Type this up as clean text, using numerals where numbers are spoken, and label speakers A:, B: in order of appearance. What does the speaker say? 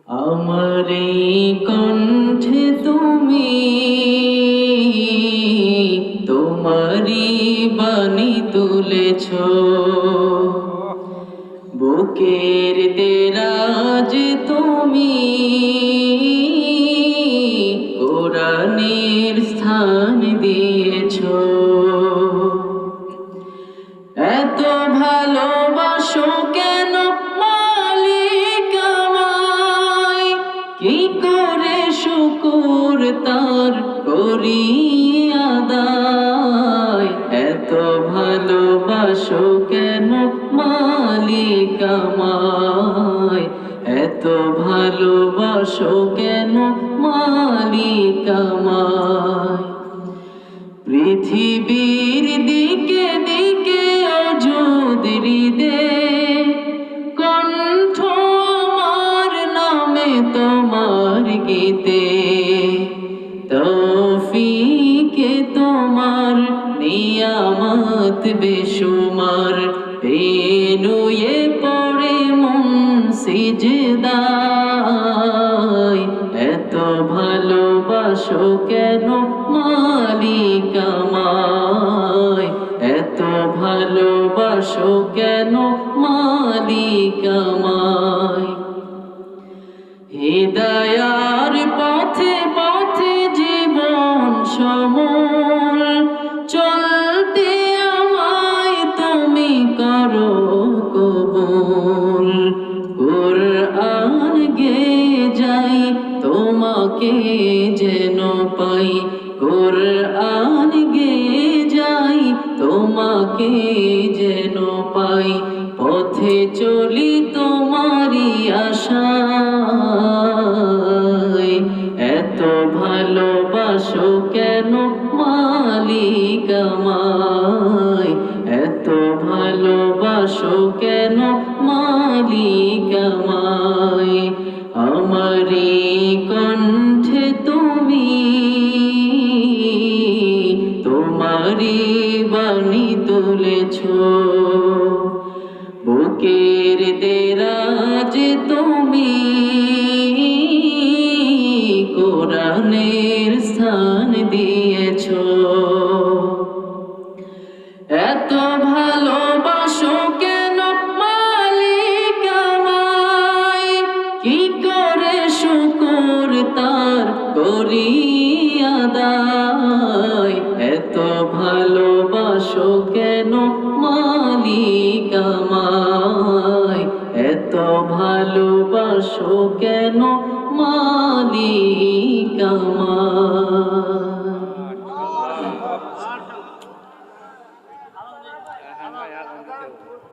A: আমার এই কণ্ঠে তুমি তোমারি বাণী তুলেছ, বুকের দেরাজ তুমি কোরআনের স্থান দিয়েছ। এত ভালোবাসো কেন মালিক আমায়, কি করে শুকর তার করি আদায়। এত ভালোবাসো কেন মালিক আমায়, এত ভালোবাসো কেন মালিক আমায়। পৃথিবীর দিকে দিকে অযুদ হৃদে কণ্ঠ আমার নামে তোমার গীতে। তৌফিকে তোমার নিয়ামত বেশুমার, পেনুয়ে পড়ে মন সিজদায়। এত ভালোবাসো কেন মালিক আমায়, এত ভালোবাসো কেন মালিক আমায়। হিদায়ার পথে পথে জীবন সমল চলতে আমায় তুমি করো কবুল। কুরআন গেয়ে যাই তোমাকে যেন পাই, কুরআন গেয়ে যাই তোমাকে যেন পাই। পথে চলি তোমারি আশায়, এত ভালোবাসো কেন মালিক আমায়, এত ভালোবাসো কেন মালিক আমায়। আমারি কণ্ঠে তুমি তোমারি বাণী তুলেছ, বুকের দেরাজ তুমি কোরআনের স্থান দিয়েছ। এত ভালোবাসো কেন মালিক আমায়, কি করে শুকর তার করি আদায়। এত ভালোবাসো কেন মালিক আমায়, এত ভালোবাসো কেন মালিক আমায়।